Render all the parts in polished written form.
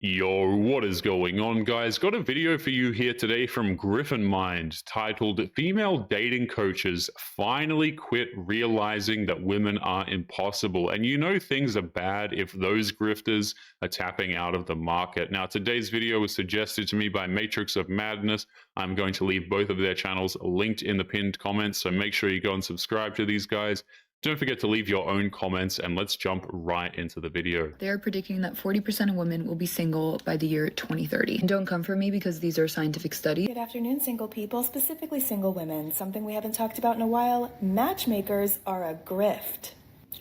Yo, what is going on, guys? Got a video for you here today from Griffin Mind titled Female Dating Coaches Finally Quit Realizing That Women Are Impossible. And you know things are bad if those grifters are tapping out of the market. Now, today's video was suggested to me by Matrix of Madness. I'm going to leave both of their channels linked in the pinned comments, so make sure you go and subscribe to these guys. Don't forget to leave your own comments, and let's jump right into the video. They are predicting that 40% of women will be single by the year 2030. And don't come for me because these are scientific studies. Good afternoon, single people, specifically single women. Something we haven't talked about in a while. Matchmakers are a grift.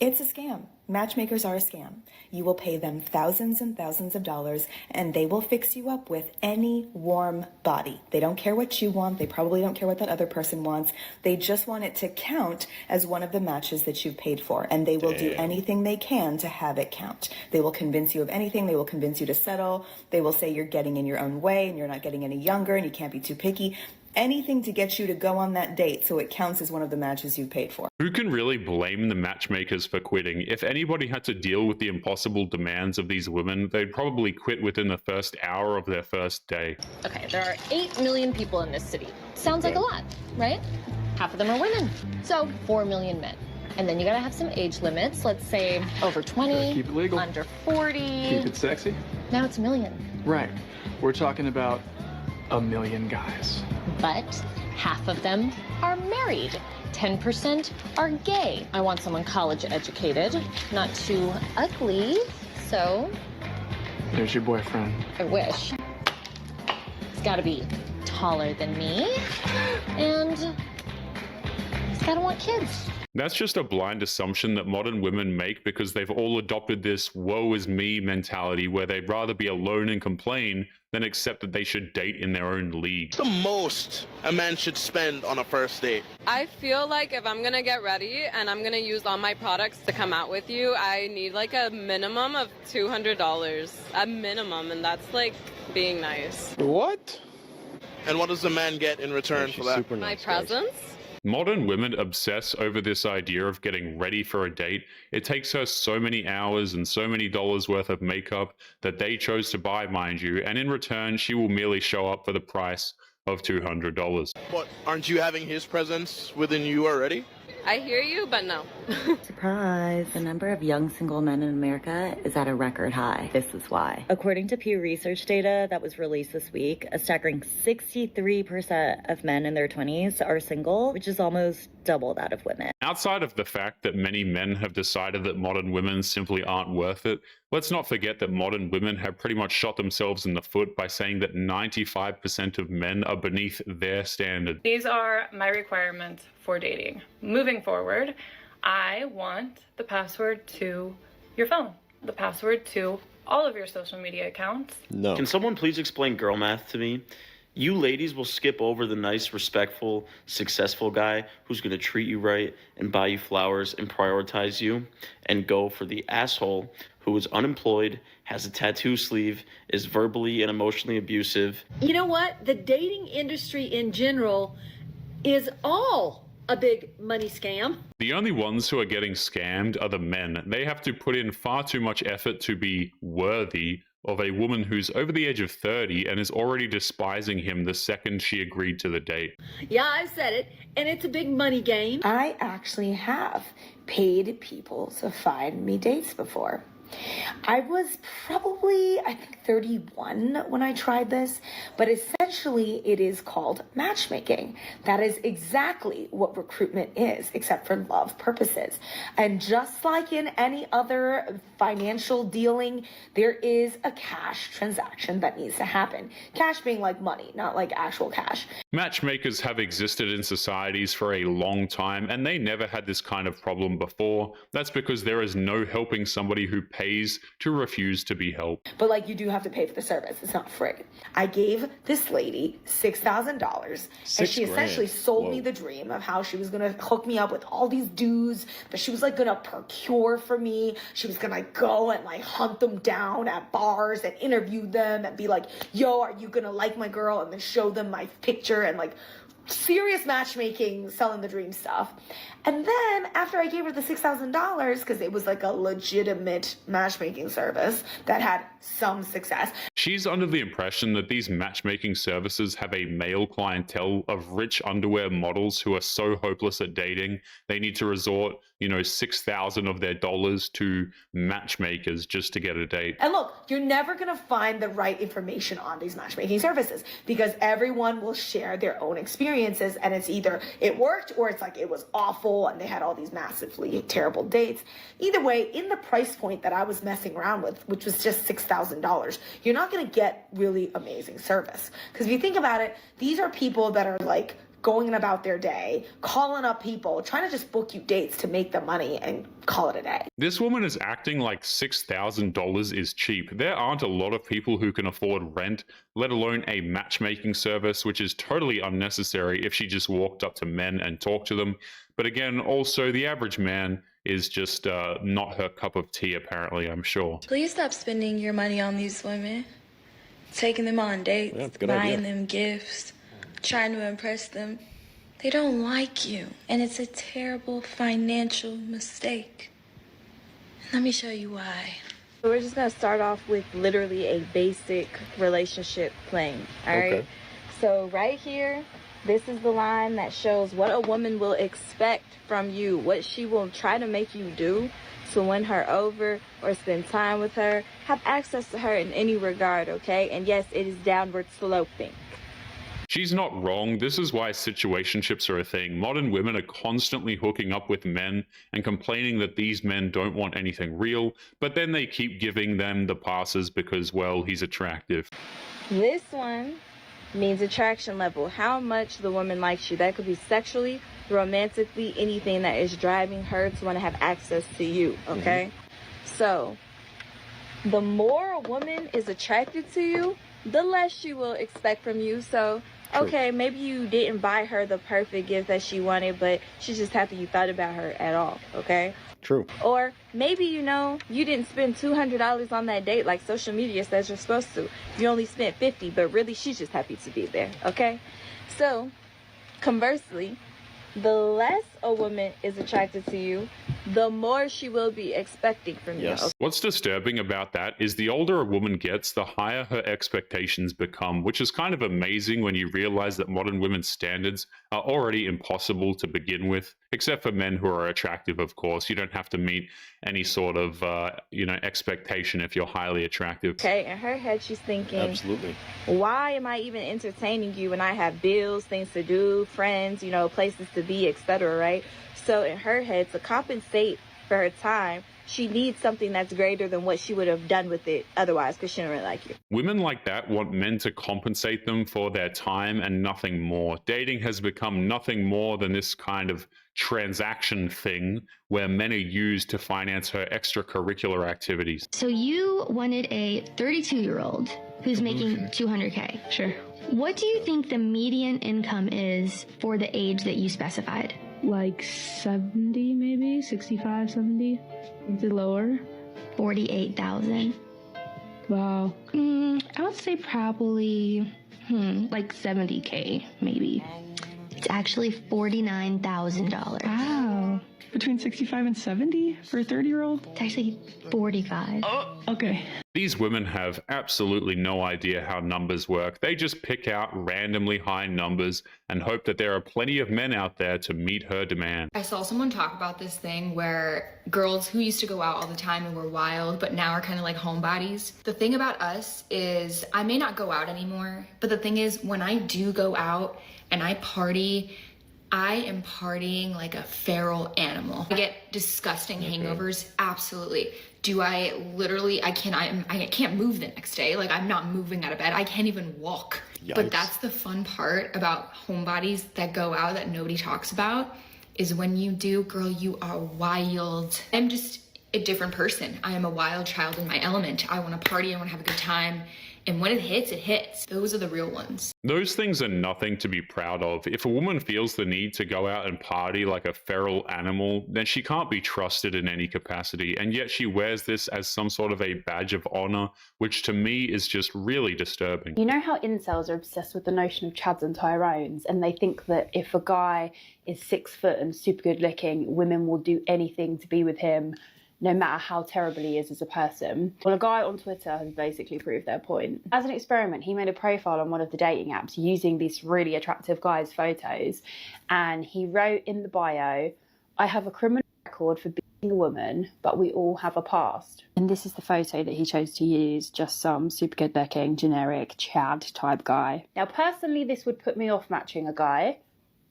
It's a scam. Matchmakers are a scam. You will pay them thousands and thousands of dollars, and they will fix you up with any warm body. They don't care what you want. They probably don't care what that other person wants. They just want it to count as one of the matches that you've paid for, and they will do anything they can to have it count. They will convince you of anything. They will convince you to settle. They will say you're getting in your own way, and you're not getting any younger, and you can't be too picky. Anything to get you to go on that date so it counts as one of the matches you've paid for. Who can really blame the matchmakers for quitting? If anybody had to deal with the impossible demands of these women, they'd probably quit within the first hour of their first day. Okay, there are 8 million people in this city. Sounds like a lot, right? Half of them are women. So 4 million men. And then you gotta have some age limits. Let's say over 20, keep it legal, under 40. Keep it sexy. Now it's a million. Right. We're talking about a million guys. But half of them are married. 10% are gay. I want someone college educated, not too ugly. So There's your boyfriend. I wish. He's gotta be taller than me. And he's gotta want kids. That's just a blind assumption that modern women make because they've all adopted this woe is me mentality where they'd rather be alone and complain than accept that they should date in their own league. The most a man should spend on a first date? I feel like if I'm gonna get ready and I'm gonna use all my products to come out with you, I need like a minimum of $200. A minimum, and that's like being nice. What? And what does the man get in return for that? My presence? Modern women obsess over this idea of getting ready for a date. It takes her so many hours and so many dollars worth of makeup that they chose to buy, mind you, and in return, she will merely show up for the price of $200. But aren't you having his presence within you already? I hear you, but no. Surprise! The number of young single men in America is at a record high. This is why. According to Pew Research data that was released this week, a staggering 63% of men in their 20s are single, which is almost double that of women. Outside of the fact that many men have decided that modern women simply aren't worth it, let's not forget that modern women have pretty much shot themselves in the foot by saying that 95% of men are beneath their standard. These are my requirements for dating. Moving forward, I want the password to your phone, the password to all of your social media accounts. No. Can someone please explain girl math to me? You ladies will skip over the nice, respectful, successful guy who's going to treat you right and buy you flowers and prioritize you, and go for the asshole who is unemployed, has a tattoo sleeve, is verbally and emotionally abusive. You know what? The dating industry in general is all a big money scam. The only ones who are getting scammed are the men. They have to put in far too much effort to be worthy of a woman who's over the age of 30 and is already despising him the second she agreed to the date. Yeah, I've said it, and it's a big money game. I actually have paid people to find me dates before. I was probably, I think, 31 when I tried this, but essentially it is called matchmaking. That is exactly what recruitment is, except for love purposes. And just like in any other financial dealing, there is a cash transaction that needs to happen. Cash being like money, not like actual cash. Matchmakers have existed in societies for a long time, and they never had this kind of problem before. That's because there is no helping somebody who pays to refuse to be helped. But like, you do have to pay for the service. It's not free. I gave this lady $6,000, and she essentially sold me the dream of how she was gonna hook me up with all these dudes that she was like gonna procure for me. She was gonna go and like hunt them down at bars and interview them and be like, yo, are you gonna like my girl? And then show them my picture and like serious matchmaking, selling the dream stuff. And then after I gave her the $6,000, because it was like a legitimate matchmaking service that had some success. She's under the impression that these matchmaking services have a male clientele of rich underwear models who are so hopeless at dating, they need to resort, you know, 6,000 of their dollars to matchmakers just to get a date. And look, you're never going to find the right information on these matchmaking services because everyone will share their own experiences, and it's either it worked or it's like it was awful and they had all these massively terrible dates. Either way, in the price point that I was messing around with, which was just $6,000, you're not going to get really amazing service. Because if you think about it, these are people that are like going about their day, calling up people, trying to just book you dates to make the money and call it a day. This woman is acting like $6,000 is cheap. There aren't a lot of people who can afford rent, let alone a matchmaking service, which is totally unnecessary if she just walked up to men and talked to them. But again, also the average man is just not her cup of tea, apparently, I'm sure. Please stop spending your money on these women, taking them on dates, buying them gifts, trying to impress them. They don't like you, and it's a terrible financial mistake. Let me show you why. So we're just gonna start off with literally a basic relationship plane, all right? So right here, this is the line that shows what a woman will expect from you, what she will try to make you do to win her over or spend time with her, have access to her in any regard, okay? And yes, it is downward sloping. She's not wrong. This is why situationships are a thing. Modern women are constantly hooking up with men and complaining that these men don't want anything real, but then they keep giving them the passes because, well, he's attractive. This one means attraction level, how much the woman likes you. That could be sexually, romantically, anything that is driving her to want to have access to you, okay? So the more a woman is attracted to you, the less she will expect from you. So okay, maybe you didn't buy her the perfect gift that she wanted, but she's just happy you thought about her at all, okay? True. Or maybe, you know, you didn't spend $200 on that date like social media says you're supposed to. You only spent $50, but really she's just happy to be there, okay? So, conversely, the less a woman is attracted to you, the more she will be expecting from you. Okay? What's disturbing about that is the older a woman gets, the higher her expectations become, which is kind of amazing when you realize that modern women's standards are already impossible to begin with, except for men who are attractive, of course. You don't have to meet any sort of, expectation if you're highly attractive. Okay, in her head, she's thinking, absolutely. Why am I even entertaining you when I have bills, things to do, friends, you know, places to be, etc., right? So in her head, to compensate for her time, she needs something that's greater than what she would have done with it otherwise, because she don't really like you. Women like that want men to compensate them for their time and nothing more. Dating has become nothing more than this kind of transaction thing where men are used to finance her extracurricular activities. So you wanted a 32-year-old who's making $200K. Sure. What do you think the median income is for the age that you specified? Like 70, maybe 65, 70. Is it lower? 48,000. Wow. I would say probably like 70K, maybe. It's actually $49,000. Wow. Between 65 and 70 for a 30-year-old? It's actually 45. Oh, okay. These women have absolutely no idea how numbers work. They just pick out randomly high numbers and hope that there are plenty of men out there to meet her demand. I saw someone talk about this thing where girls who used to go out all the time and were wild, but now are kind of like homebodies. The thing about us is I may not go out anymore, but the thing is when I do go out and I party, I am partying like a feral animal. I get disgusting hangovers, absolutely. Do I literally, I can't move the next day. Like I'm not moving out of bed. I can't even walk. Yikes. But that's the fun part about homebodies that go out that nobody talks about is when you do, girl, you are wild. I'm just a different person. I am a wild child in my element. I want to party, I want to have a good time. And when it hits, it hits. Those are the real ones. Those things are nothing to be proud of. If a woman feels the need to go out and party like a feral animal, then she can't be trusted in any capacity, and yet she wears this as some sort of a badge of honor, which to me is just really disturbing. You know how incels are obsessed with the notion of Chads and Tyrones, and they think that if a guy is 6 foot and super good looking, women will do anything to be with him, no matter how terrible he is as a person. Well, a guy on Twitter has basically proved their point. As an experiment, he made a profile on one of the dating apps using these really attractive guys' photos, and he wrote in the bio, "I have a criminal record for being a woman, but we all have a past." And this is the photo that he chose to use, just some super good looking, generic Chad type guy. Now, personally, this would put me off matching a guy,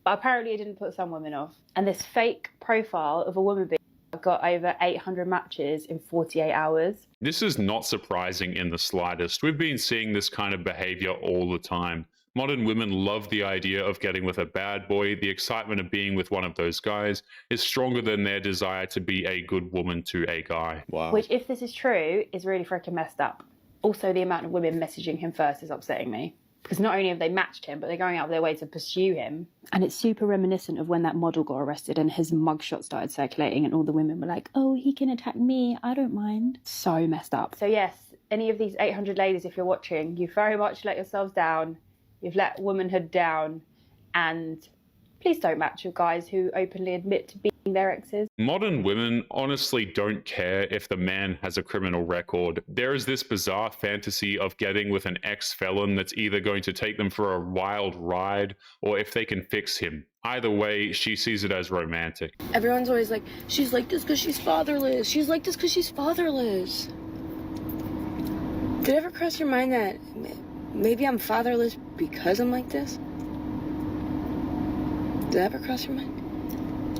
but apparently it didn't put some women off. And this fake profile of a woman being got over 800 matches in 48 hours. This is not surprising in the slightest. We've been seeing this kind of behavior all the time. Modern women love the idea of getting with a bad boy. The excitement of being with one of those guys is stronger than their desire to be a good woman to a guy. Wow. Which, if this is true, is really freaking messed up. Also, the amount of women messaging him first is upsetting me. Because not only have they matched him, but they're going out of their way to pursue him. And it's super reminiscent of when that model got arrested and his mugshot started circulating and all the women were like, oh, he can attack me, I don't mind. So messed up. So yes, any of these 800 ladies, if you're watching, you very much let yourselves down. You've let womanhood down. And please don't match with guys who openly admit to being their exes. Modern women honestly don't care if the man has a criminal record. There is this bizarre fantasy of getting with an ex-felon that's either going to take them for a wild ride or if they can fix him. Either way, she sees it as romantic. Everyone's always like, she's like this because she's fatherless. She's like this because she's fatherless. Did it ever cross your mind that maybe I'm fatherless because I'm like this? Did that ever cross your mind?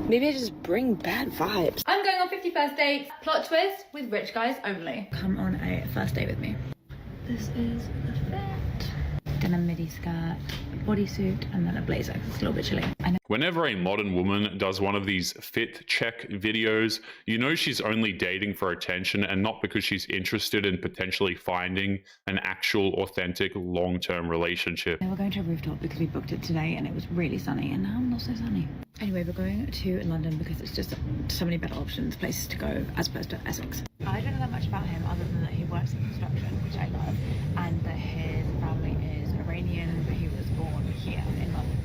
Maybe I just bring bad vibes. I'm going on 50 first dates. Plot twist, with rich guys only. Come on a first date with me. This is the fit. Denim midi skirt, bodysuit, and then a blazer. It's a little bit chilly. I know. Whenever a modern woman does one of these fit check videos, you know she's only dating for attention and not because she's interested in potentially finding an actual, authentic, long-term relationship. We're going to a rooftop because we booked it today and it was really sunny, and now not so sunny. Anyway, we're going to London because it's just so many better options, places to go, as opposed to Essex. I don't know that much about him other than that he works in construction, which I love, and that his family is Iranian, but he was born here in London.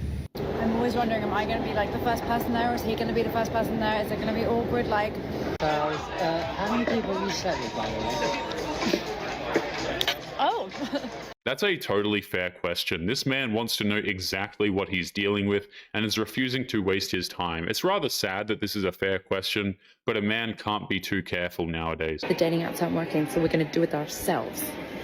I'm always wondering, am I going to be like the first person there, or is he going to be the first person there? Is it going to be awkward? Like, how many people have you slept with, by the way? oh. That's a totally fair question. This man wants to know exactly what he's dealing with and is refusing to waste his time. It's rather sad that this is a fair question, but a man can't be too careful nowadays. The dating apps aren't working, so we're going to do it ourselves.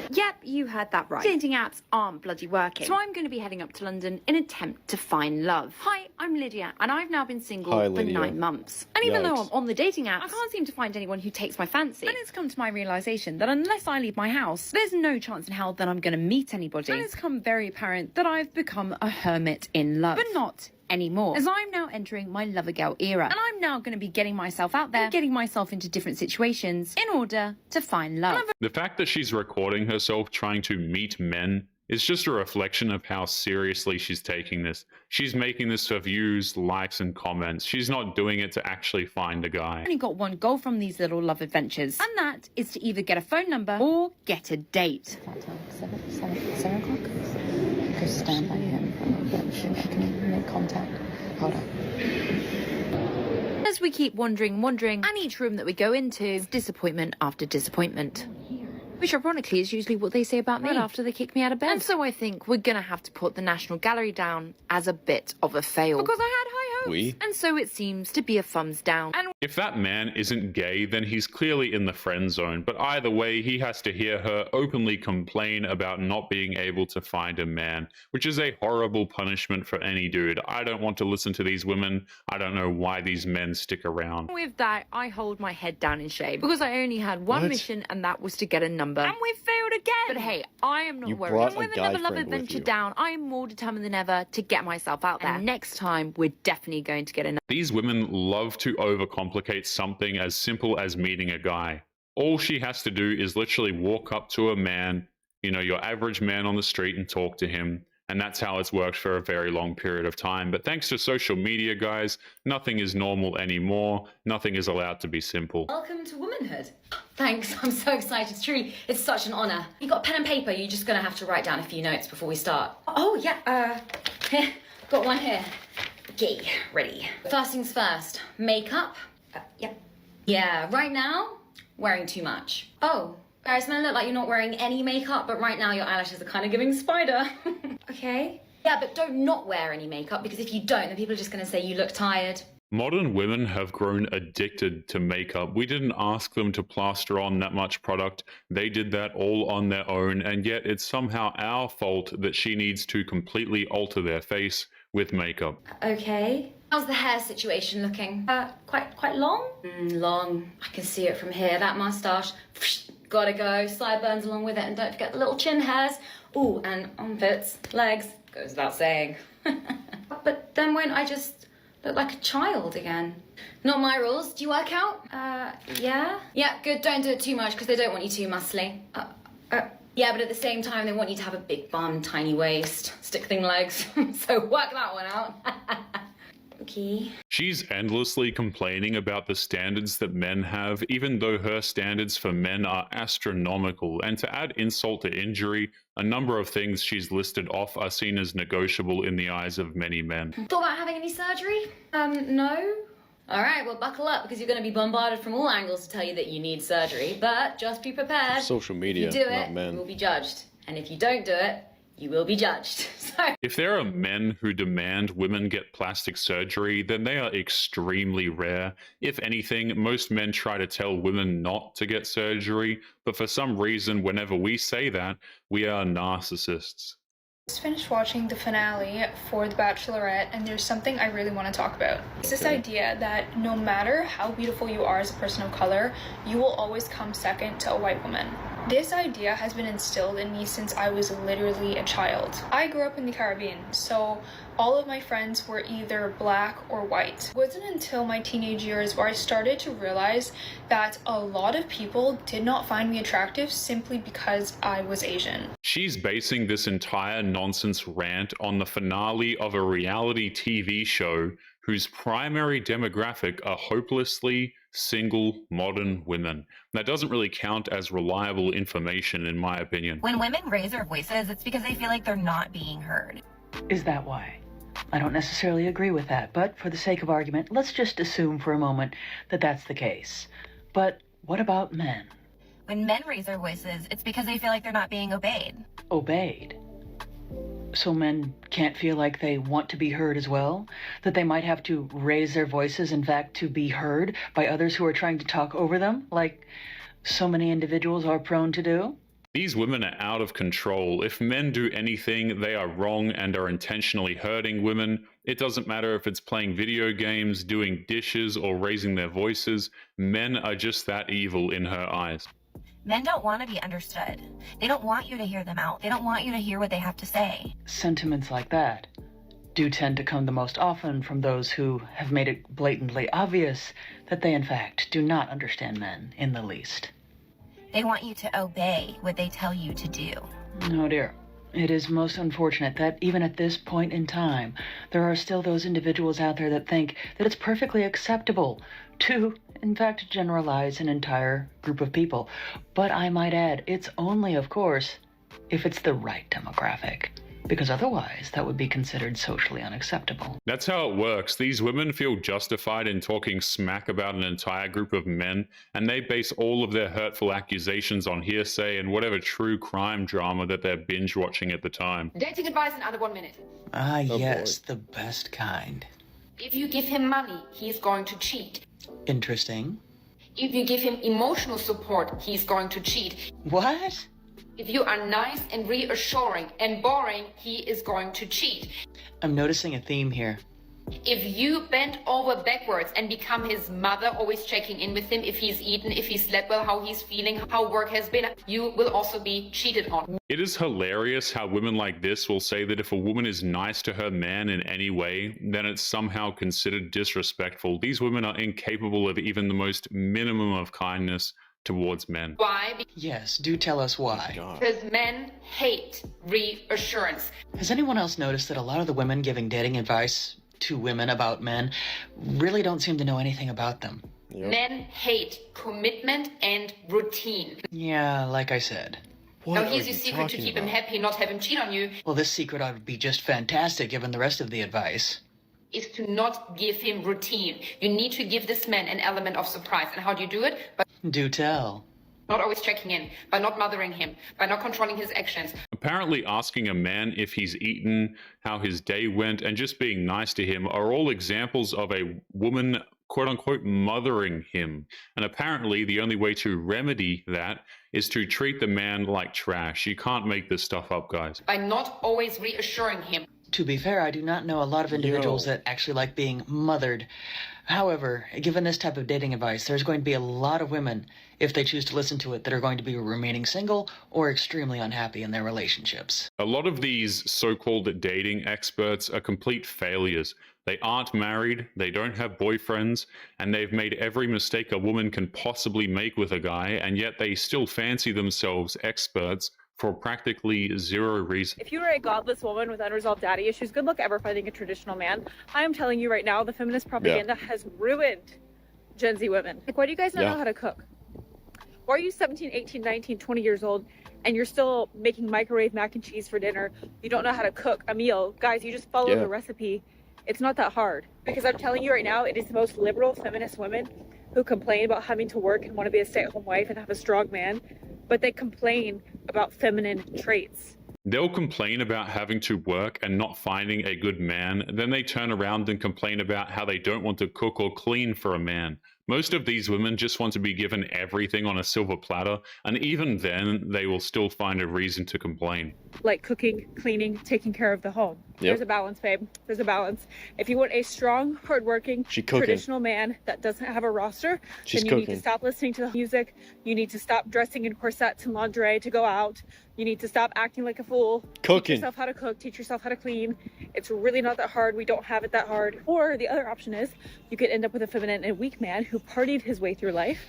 Yep, you heard that right. Dating apps aren't bloody working. So I'm going to be heading up to London in an attempt to find love. Hi, I'm Lydia, and I've now been single for 9 months. And even though I'm on the dating apps, I can't seem to find anyone who takes my fancy. And it's come to my realisation that unless I leave my house, there's no chance in hell that I'm going to meet anybody. And it's become very apparent that I've become a hermit in love. But not anymore, as I'm now entering my lover girl era, and I'm now going to be getting myself out there and getting myself into different situations in order to find love. The fact that she's recording herself trying to meet men is just a reflection of how seriously she's taking this. She's making this for views, likes, and comments. She's not doing it to actually find a guy. I've only got one goal from these little love adventures, and that is to either get a phone number or get a date. 7 o'clock? Go stand by him for a little bit so I can make contact. Hold on. As we keep wandering, and each room that we go into is disappointment after disappointment. Which ironically is usually what they say about me right after they kick me out of bed. And so I think we're gonna have to put the National Gallery down as a bit of a fail. Because I had high hopes. And so it seems to be a thumbs down. And if that man isn't gay, then he's clearly in the friend zone. But either way, he has to hear her openly complain about not being able to find a man, which is a horrible punishment for any dude. I don't want to listen to these women. I don't know why these men stick around. with that, I hold my head down in shame because I only had one mission, and that was to get a number. And we failed it again. But hey, I am not worried. And with another love adventure down, I am more determined than ever to get myself out there. And next time, we're definitely going to get another. These women love to overcomplicate something as simple as meeting a guy. All she has to do is literally walk up to a man, you know, your average man on the street, and talk to him. And that's how it's worked for a very long period of time. But thanks to social media, guys, nothing is normal anymore. Nothing is allowed to be simple. Welcome to womanhood. Thanks, I'm so excited. Truly, it's such an honor. You got a pen and paper? You're just gonna have to write down a few notes before we start. Oh yeah, got one here. Okay, ready. First things first, makeup. Yep. Yeah, right now, wearing too much. Oh, guys, may look like you're not wearing any makeup, but right now your eyelashes are kind of giving spider. Okay. Yeah, but don't not wear any makeup, because if you don't, then people are just gonna say you look tired. Modern women have grown addicted to makeup. We didn't ask them to plaster on that much product. They did that all on their own, and yet it's somehow our fault that she needs to completely alter their face with makeup. Okay. How's the hair situation looking? Quite long? Long. I can see it from here. That mustache. Gotta go. Sideburns along with it, and don't forget the little chin hairs. Ooh, and armpits, legs. Goes without saying. But then won't I just look like a child again? Not my rules. Do you work out? Yeah? Yeah, good. Don't do it too much, because they don't want you too muscly. Yeah, but at the same time, they want you to have a big bum, tiny waist, stick thin legs. So work that one out. Okay. She's endlessly complaining about the standards that men have, even though her standards for men are astronomical. And to add insult to injury, a number of things she's listed off are seen as negotiable in the eyes of many men. Thought about having any surgery? No. All right, well, buckle up, because you're going to be bombarded from all angles to tell you that you need surgery. But just be prepared. Social media, if you do not it, men. You will be judged. And if you don't do it, you will be judged. So if there are men who demand women get plastic surgery, then they are extremely rare. If anything, most men try to tell women not to get surgery, but for some reason, whenever we say that, we are narcissists. Just finished watching the finale for The Bachelorette, and there's something I really want to talk about. It's this idea that no matter how beautiful you are as a person of color, you will always come second to a white woman. This idea has been instilled in me since I was literally a child. I grew up in the Caribbean, so all of my friends were either black or white. It wasn't until my teenage years where I started to realize that a lot of people did not find me attractive simply because I was Asian. She's basing this entire nonsense rant on the finale of a reality TV show whose primary demographic are hopelessly single modern women. That doesn't really count as reliable information, in my opinion. When women raise their voices, it's because they feel like they're not being heard. Is that why? I don't necessarily agree with that, but for the sake of argument, let's just assume for a moment that that's the case. But what about men? When men raise their voices, it's because they feel like they're not being obeyed. Obeyed? So men can't feel like they want to be heard as well? That they might have to raise their voices, in fact, to be heard by others who are trying to talk over them, like so many individuals are prone to do? These women are out of control. If men do anything, they are wrong and are intentionally hurting women. It doesn't matter if it's playing video games, doing dishes, or raising their voices. Men are just that evil in her eyes. Men don't want to be understood. They don't want you to hear them out. They don't want you to hear what they have to say. Sentiments like that do tend to come the most often from those who have made it blatantly obvious that they, in fact, do not understand men in the least. They want you to obey what they tell you to do. Oh dear. It is most unfortunate that even at this point in time, there are still those individuals out there that think that it's perfectly acceptable to, in fact, generalize an entire group of people. But I might add, it's only, of course, if it's the right demographic. Because otherwise, that would be considered socially unacceptable. That's how it works. These women feel justified in talking smack about an entire group of men, and they base all of their hurtful accusations on hearsay and whatever true crime drama that they're binge watching at the time. Dating advice in under 1 minute. Ah, yes, the best kind. If you give him money, he's going to cheat. Interesting. If you give him emotional support, he's going to cheat. What? If you are nice and reassuring and boring, he is going to cheat. I'm noticing a theme here. If you bend over backwards and become his mother, always checking in with him, if he's eaten, if he slept well, how he's feeling, how work has been, you will also be cheated on. It is hilarious how women like this will say that if a woman is nice to her man in any way, then it's somehow considered disrespectful. These women are incapable of even the most minimum of kindness towards men. Why? Yes, do tell us why. Because men hate reassurance. Has anyone else noticed that a lot of the women giving dating advice to women about men really don't seem to know anything about them? Men hate commitment and routine. Yeah, like I said. Now here's your secret to keep him happy, not have him cheat on you. Well, this secret ought to be just fantastic given the rest of the advice. Is to not give him routine. You need to give this man an element of surprise. And how do you do it? By Do tell. not always checking in, by not mothering him, by not controlling his actions. Apparently asking a man if he's eaten, how his day went, and just being nice to him are all examples of a woman, quote-unquote, mothering him. And apparently the only way to remedy that is to treat the man like trash. You can't make this stuff up, guys. By not always reassuring him. To be fair, I do not know a lot of individuals that actually like being mothered. However, given this type of dating advice, there's going to be a lot of women, if they choose to listen to it, that are going to be remaining single or extremely unhappy in their relationships. A lot of these so-called dating experts are complete failures. They aren't married, they don't have boyfriends, and they've made every mistake a woman can possibly make with a guy, and yet they still fancy themselves experts for practically zero reason. If you are a godless woman with unresolved daddy issues, good luck ever finding a traditional man. I am telling you right now, the feminist propaganda has ruined Gen Z women. Like, why do you guys not know how to cook? Why are you 17, 18, 19, 20 years old and you're still making microwave mac and cheese for dinner? You don't know how to cook a meal. Guys, you just follow the recipe. It's not that hard. Because I'm telling you right now, it is the most liberal feminist women who complain about having to work and want to be a stay-at-home wife and have a strong man, but they complain about feminine traits. They'll complain about having to work and not finding a good man, then they turn around and complain about how they don't want to cook or clean for a man. Most of these women just want to be given everything on a silver platter, and even then, they will still find a reason to complain. Like cooking, cleaning, taking care of the home. There's a balance, babe. There's a balance. If you want a strong, hardworking, traditional man that doesn't have a roster, then you need to stop listening to the music. You need to stop dressing in corsets and lingerie to go out. You need to stop acting like a fool. Teach yourself how to cook. Teach yourself how to clean. It's really not that hard. We don't have it that hard. Or the other option is you could end up with a feminine and weak man who partied his way through life,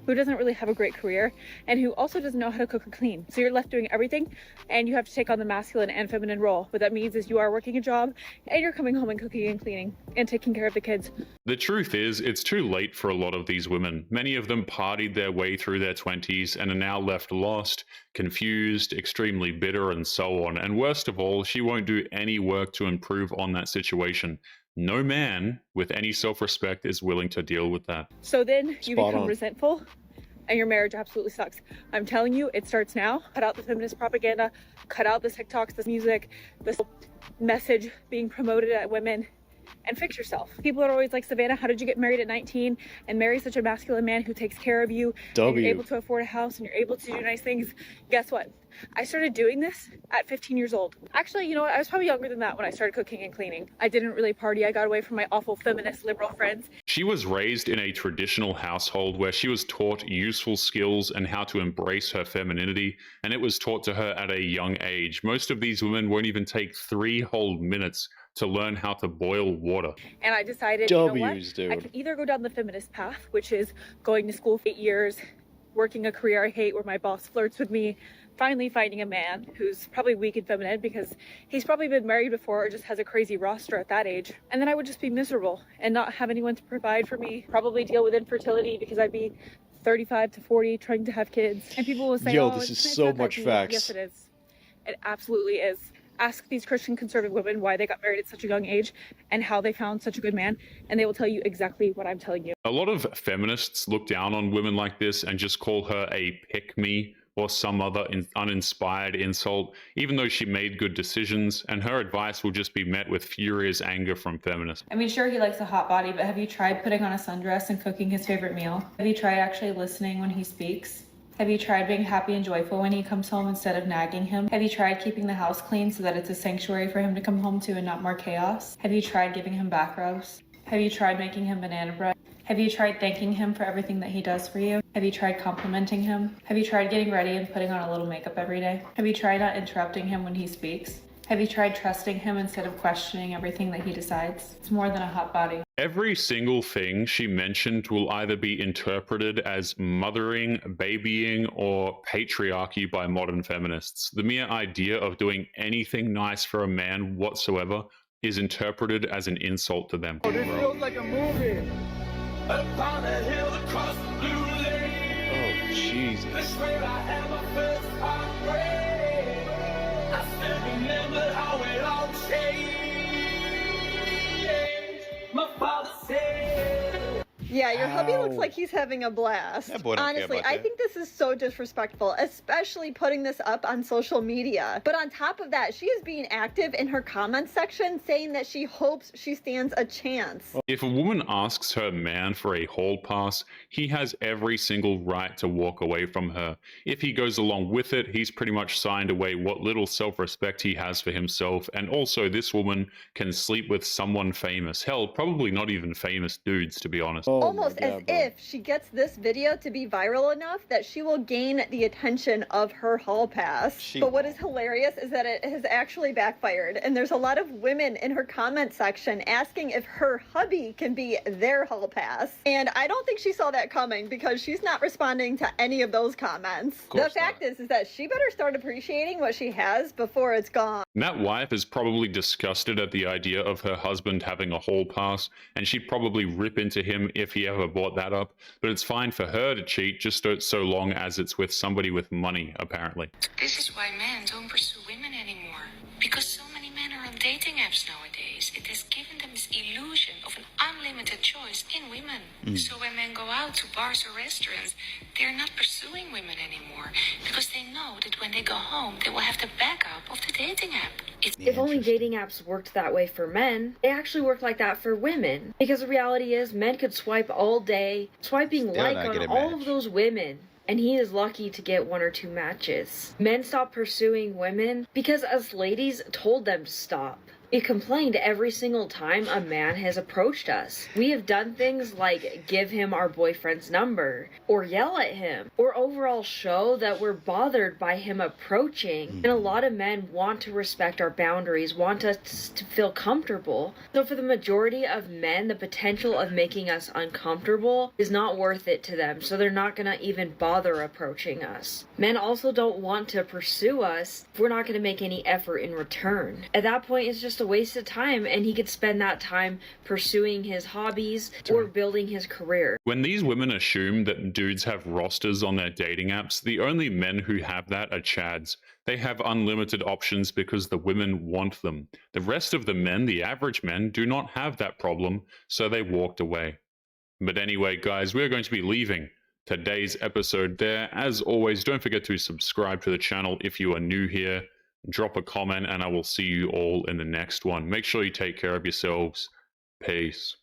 who doesn't really have a great career, and who also doesn't know how to cook or clean. So you're left doing everything, and you have to take on the masculine and feminine role. What that means is you are working a job, and you're coming home and cooking and cleaning and taking care of the kids. The truth is, it's too late for a lot of these women. Many of them partied their way through their 20s and are now left lost, confused, extremely bitter, and so on. And worst of all, she won't do any work to improve on that situation. No man with any self-respect is willing to deal with that. So then you become resentful, and your marriage absolutely sucks. I'm telling you, it starts now. Cut out the feminist propaganda, cut out the TikToks, this music, this message being promoted at women, and fix yourself. People are always like, Savannah, how did you get married at 19 and marry such a masculine man who takes care of you, and you're able to afford a house and you're able to do nice things? Guess what? I started doing this at 15 years old. Actually, you know what? I was probably younger than that when I started cooking and cleaning. I didn't really party. I got away from my awful feminist liberal friends. She was raised in a traditional household where she was taught useful skills and how to embrace her femininity, and it was taught to her at a young age. Most of these women won't even take 3 whole minutes to learn how to boil water. And I decided, you know what? I can either go down the feminist path, which is going to school for 8 years, working a career I hate where my boss flirts with me, finally finding a man who's probably weak and feminine because he's probably been married before or just has a crazy roster at that age. And then I would just be miserable and not have anyone to provide for me, probably deal with infertility because I'd be 35 to 40 trying to have kids. And people will say, yo, oh, this it's is so much facts. Yes, it is. It absolutely is. Ask these Christian conservative women why they got married at such a young age and how they found such a good man, and they will tell you exactly what I'm telling you. A lot of feminists look down on women like this and just call her a pick-me or some other uninspired insult, even though she made good decisions, and her advice will just be met with furious anger from feminists. I mean, sure, he likes a hot body, but have you tried putting on a sundress and cooking his favorite meal? Have you tried actually listening when he speaks? Have you tried being happy and joyful when he comes home instead of nagging him? Have you tried keeping the house clean so that it's a sanctuary for him to come home to and not more chaos? Have you tried giving him back rubs? Have you tried making him banana bread? Have you tried thanking him for everything that he does for you? Have you tried complimenting him? Have you tried getting ready and putting on a little makeup every day? Have you tried not interrupting him when he speaks? Have you tried trusting him instead of questioning everything that he decides? It's more than a hot body. Every single thing she mentioned will either be interpreted as mothering, babying, or patriarchy by modern feminists. The mere idea of doing anything nice for a man whatsoever is interpreted as an insult to them. Oh, this feels like a movie. Upon a hill across the blue lake. Oh, Jesus. This where I had my first heartbreak. I still remember how it all changed. My father said. Yeah, your hubby looks like he's having a blast. That boy don't care Honestly, about I that. think this is so disrespectful, especially putting this up on social media. But on top of that, she is being active in her comments section saying that she hopes she stands a chance. If a woman asks her man for a hall pass, he has every single right to walk away from her. If he goes along with it, he's pretty much signed away what little self-respect he has for himself. And also, this woman can sleep with someone famous. Hell, probably not even famous dudes, to be honest. Almost as if she gets this video to be viral enough that she will gain the attention of her hall pass. But what is hilarious is that it has actually backfired, and there's a lot of women in her comment section asking if her hubby can be their hall pass. And I don't think she saw that coming because she's not responding to any of those comments. The fact is that she better start appreciating what she has before it's gone. That wife is probably disgusted at the idea of her husband having a hall pass, and she'd probably rip into him if he ever brought that up, but it's fine for her to cheat just so long as it's with somebody with money, apparently. This is why men don't pursue women anymore. Because so many men are on dating apps nowadays, it has given them this illusion of an unlimited choice in women. So when men go out to bars or restaurants, they're not pursuing women anymore because they know that when they go home, they will have the backup of the dating app. If only dating apps worked that way for men, they actually work like that for women. Because the reality is, men could swipe all day, swiping like on all of those women. And he is lucky to get 1 or 2 matches. Men stop pursuing women because us ladies told them to stop. We complained every single time a man has approached us. We have done things like give him our boyfriend's number, or yell at him, or overall show that we're bothered by him approaching. And a lot of men want to respect our boundaries, want us to feel comfortable. So for the majority of men, the potential of making us uncomfortable is not worth it to them, so they're not gonna even bother approaching us. Men also don't want to pursue us if we're not gonna make any effort in return. At that point, it's just a waste of time, and he could spend that time pursuing his hobbies or building his career. When these women assume that dudes have rosters on their dating apps, the only men who have that are chads. They have unlimited options because the women want them. The rest of the men, the average men, do not have that problem, so they walked away. But anyway, guys, we're going to be leaving today's episode there. As always, don't forget to subscribe to the channel if you are new here. Drop a comment, and I will see you all in the next one. Make sure you take care of yourselves. Peace.